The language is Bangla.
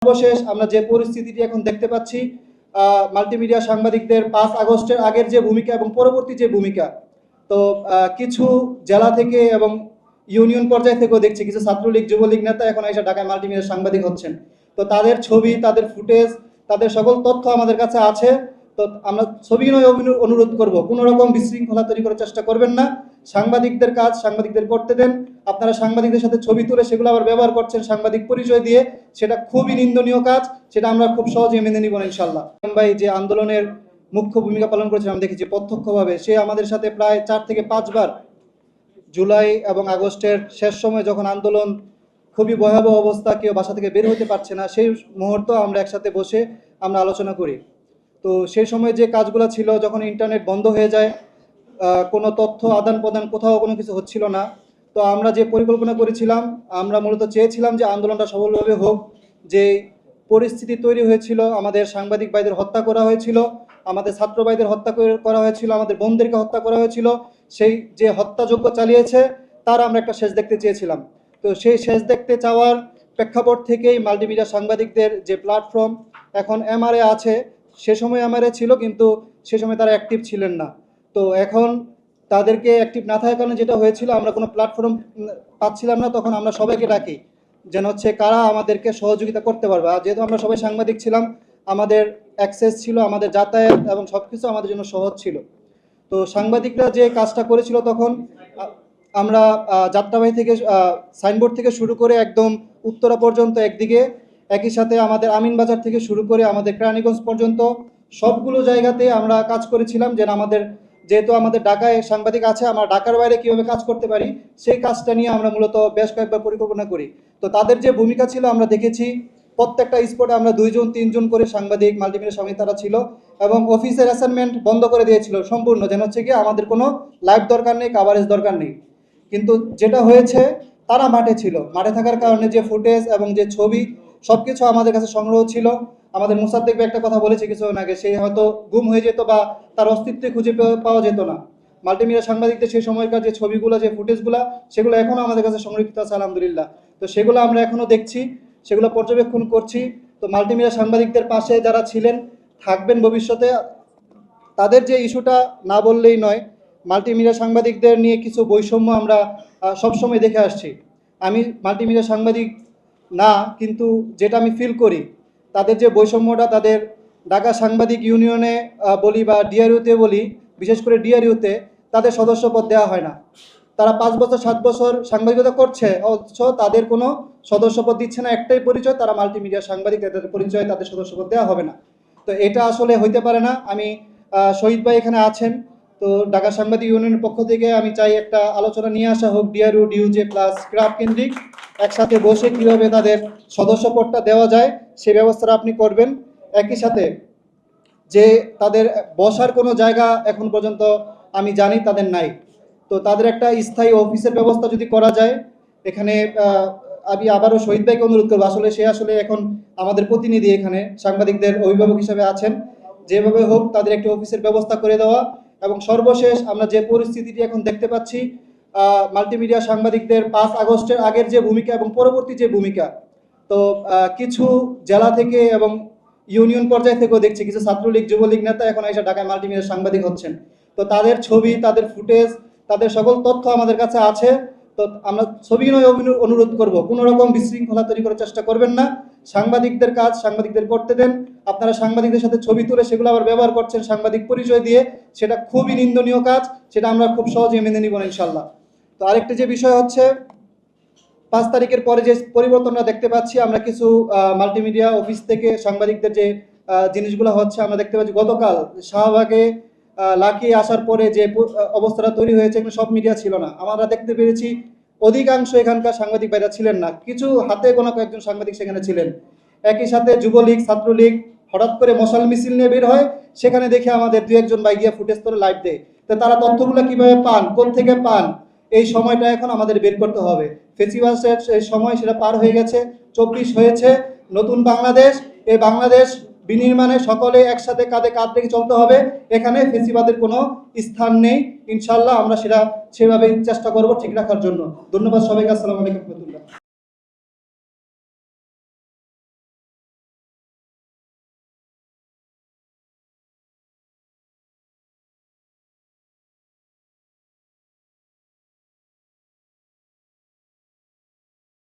সর্বশেষ আমরা যে পরিস্থিতিটি এখন দেখতে পাচ্ছি, মাল্টিমিডিয়া সাংবাদিকদের 5 আগস্টের আগের যে ভূমিকা এবং পরবর্তী যে ভূমিকা, তো কিছু জেলা থেকে এবং ইউনিয়ন পর্যায় থেকেও দেখছি কিছু ছাত্রলীগ যুবলীগ নেতা এখন এসে ঢাকায় মাল্টিমিডিয়া সাংবাদিক হচ্ছেন। তো তাদের ছবি, তাদের ফুটেজ, তাদের সকল তথ্য আমাদের কাছে আছে। তো আমরা সবিনয় অনুরোধ করব, কোনো রকম বিশৃঙ্খলা তৈরি করার চেষ্টা করবেন না। সাংবাদিকদের কাজ সাংবাদিকদের করতে দেন। আপনারা সাংবাদিকদের সাথে ছবি তুলে সেগুলো আবার ব্যবহার করছেন সাংবাদিক পরিচয় দিয়ে, সেটা খুবই নিন্দনীয় কাজ। সেটা আমরা খুব সহজেই মেনে নিব না ইনশাল্লাহ। ভাই যে আন্দোলনের মুখ্য ভূমিকা পালন করেছেন আমি দেখেছি প্রত্যক্ষভাবে, সে আমাদের সাথে প্রায় 4 থেকে 5 বার জুলাই এবং আগস্টের শেষ সময় যখন আন্দোলন খুবই ভয়াবহ অবস্থা, কেউ বাসা থেকে বের হতে পারছে না, সেই মুহূর্ত আমরা একসাথে বসে আমরা আলোচনা করি। তো সেই সময় যে কাজগুলো ছিল, যখন ইন্টারনেট বন্ধ হয়ে যায়, কোনো তথ্য আদান প্রদান কোথাও কোনো কিছু হচ্ছিল না, তো আমরা যে পরিকল্পনা করেছিলাম, আমরা মূলত চেয়েছিলাম যে আন্দোলনটা সফলভাবে হোক। যে পরিস্থিতি তৈরি হয়েছিল, আমাদের সাংবাদিক ভাইদের হত্যা করা হয়েছিল, আমাদের ছাত্র ভাইদের হত্যা করা হয়েছিল, আমাদের বোনদেরকে হত্যা করা হয়েছিল, সেই যে হত্যাযজ্ঞ চালিয়েছে তার আমরা একটা শেষ দেখতে চেয়েছিলাম। তো সেই শেষ দেখতে চাওয়ার প্রেক্ষাপট থেকেই মাল্টিমিডিয়া সাংবাদিকদের যে প্ল্যাটফর্ম, এখন এমআরএ আছে, সে সময় এমআরএ ছিল কিন্তু সে সময় তারা অ্যাক্টিভ ছিলেন না। তো এখন তাদেরকে অ্যাক্টিভ না থাকার কারণে যেটা হয়েছিল, আমরা কোনো প্ল্যাটফর্ম পাচ্ছিলাম না। তখন আমরা সবাইকে ডাকি যেন হচ্ছে কারা আমাদেরকে সহযোগিতা করতে পারবে। আর যেহেতু আমরা সবাই সাংবাদিক ছিলাম, আমাদের অ্যাক্সেস ছিল, আমাদের যাতায়াত এবং সব কিছু আমাদের জন্য সহজ ছিল। তো সাংবাদিকরা যে কাজটা করেছিল, তখন আমরা যাত্রাবাড়ি থেকে সাইনবোর্ড থেকে শুরু করে একদম উত্তরা পর্যন্ত একদিকে, একই সাথে আমাদের আমিনবাজার থেকে শুরু করে আমাদের কেরানীগঞ্জ পর্যন্ত সবগুলো জায়গাতে আমরা কাজ করেছিলাম যেন যেহেতু আমাদের ঢাকায় সাংবাদিক আছে, আমরা ঢাকার বাইরে কীভাবে কাজ করতে পারি সেই কাজটা নিয়ে আমরা মূলত বেশ কয়েকবার পরিকল্পনা করি। তো তাদের যে ভূমিকা ছিল আমরা দেখেছি, প্রত্যেকটা স্পটে আমরা 2 জন 3 জন করে সাংবাদিক মাল্টিমিডিয়া সাংবাদিক তারা ছিল, এবং অফিসের অ্যাসাইনমেন্ট বন্ধ করে দিয়েছিল সম্পূর্ণ, যেন হচ্ছে কি আমাদের কোনো লাইভ দরকার নেই, কাভারেজ দরকার নেই। কিন্তু যেটা হয়েছে, তারা মাঠে ছিল, মাঠে থাকার কারণে যে ফুটেজ এবং যে ছবি সব কিছু আমাদের কাছে সংগ্রহ ছিল। আমাদের মুসাদ্দেক ভাই একটা কথা বলেছে কিছুক্ষণ আগে, সে হয়তো গুম হয়ে যেত বা তার অস্তিত্বে খুঁজে পাওয়া যেত না। মাল্টিমিডিয়া সাংবাদিকদের সেই সময়কার যে ছবিগুলো, যে ফুটেজগুলো, সেগুলো এখনও আমাদের কাছে সংরক্ষিত আছে আলহামদুলিল্লাহ। তো সেগুলো আমরা এখনও দেখছি, সেগুলো পর্যবেক্ষণ করছি। তো মাল্টিমিডিয়া সাংবাদিকদের পাশে যারা ছিলেন, থাকবেন ভবিষ্যতে, তাদের যে ইস্যুটা না বললেই নয়। মাল্টিমিডিয়া সাংবাদিকদের নিয়ে কিছু বৈষম্য আমরা সবসময় দেখে আসছি। আমি মাল্টিমিডিয়া সাংবাদিক না, কিন্তু যেটা আমি ফিল করি, তাদের যে বৈষম্যটা, তাদের ঢাকা সাংবাদিক ইউনিয়নে বলি বা ডিআরইউতে বলি, বিশেষ করে ডিআরইউতে তাদের সদস্যপদ দেওয়া হয় না। তারা 5 বছর 7 বছর সাংবাদিকতা করছে, অথচ তাদের কোনো সদস্যপদ দিচ্ছে না। একটাই পরিচয়, তারা মাল্টিমিডিয়া সাংবাদিক, তাদের পরিচয়, তাদের সদস্যপদ দেওয়া হবে না। তো এটা আসলে হইতে পারে না। আমি শহীদ ভাই এখানে আছেন, তো ঢাকা সাংবাদিক ইউনিয়নের পক্ষ থেকে আমি চাই একটা আলোচনা নিয়ে আসা হোক, ডিআরইউ ডিউজে প্লাস ক্রাব কেন্দ্রিক, একসাথে বসে কীভাবে তাদের সদস্যপদটা দেওয়া যায় সেই ব্যবস্থাটা আপনি করবেন। একই সাথে যে তাদের বসার কোনো জায়গা এখন পর্যন্ত আমি জানি তাদের নাই, তো তাদের একটা স্থায়ী অফিসের ব্যবস্থা যদি করা যায় এখানে। আমি আবারও শহীদ ভাইকে অনুরোধ করবো, আসলে সে এখন আমাদের প্রতিনিধি, এখানে সাংবাদিকদের অভিভাবক হিসেবে আছেন, যেভাবে হোক তাদের একটি অফিসের ব্যবস্থা করে দেওয়া। এবং সর্বশেষ আমরা যে পরিস্থিতিটি এখন দেখতে পাচ্ছি, মাল্টিমিডিয়া সাংবাদিকদের 5 আগস্টের আগের যে ভূমিকা এবং পরবর্তী যে ভূমিকা, তো কিছু জেলা থেকে এবং ইউনিয়ন পর্যায় থেকেও দেখছি কিছু ছাত্রলীগ যুবলীগ নেতা এখন এসে ঢাকায় মাল্টিমিডিয়া সাংবাদিক হচ্ছেন। তো তাদের ছবি, তাদের ফুটেজ, তাদের সকল তথ্য আমাদের কাছে আছে। তো আমরা সবিনয় অনুরোধ করব, কোনো রকম বিশৃঙ্খলা তৈরি করার চেষ্টা করবেন না। সাংবাদিকদের কাজ সাংবাদিকদের করতে দেন। আপনারা সাংবাদিকদের সাথে ছবি তুলে সেগুলো আবার ব্যবহার করছেন সাংবাদিক পরিচয় দিয়ে, সেটা খুবই নিন্দনীয় কাজ। সেটা আমরা খুব সহজেই মেনে নিব না ইনশাল্লাহ। তো আরেকটি যে বিষয় হচ্ছে, 5 তারিখের পরে যে পরিবর্তনটা দেখতে পাচ্ছি, আমরা কিছু মাল্টিমিডিয়া অফিস থেকে সাংবাদিকদের যে জিনিসগুলো হচ্ছে আমরা দেখতে পাচ্ছি। গতকাল শাহবাগে লাকি আসার পরে যে অবস্থাটা তৈরি হয়েছে, এখানে সব মিডিয়া ছিল না। আমরা দেখতে পেরেছি অধিকাংশ এখানকার সাংবাদিক ভাইরা ছিলেন না, কিছু হাতে গোনা কয়েকজন সাংবাদিক সেখানে ছিলেন। একই সাথে যুবলীগ ছাত্রলীগ হঠাৎ করে মশাল মিছিল নিয়ে বের হয়, সেখানে দেখে আমাদের 2-1 জন ভাই গিয়ে ফুটেজ করে লাইভ দেয়। তো তারা তথ্যগুলো কীভাবে পান, কোন থেকে পান, এই সময়টা এখন আমাদের বের করতে হবে। ফেসিবাসের সেই সময় সেটা পার হয়ে গেছে, 24 হয়েছে, নতুন বাংলাদেশ। এই বাংলাদেশ বিনির্মাণে সকলে একসাথে কাঁধে কাঁধ রেখে চলতে হবে। এখানে ফেসিবাদের কোনো স্থান নেই। ইনশাল্লাহ আমরা সেটা সেভাবেই চেষ্টা করব ঠিক রাখার জন্য। ধন্যবাদ সবাইকে। আসসালামু আলাইকুম।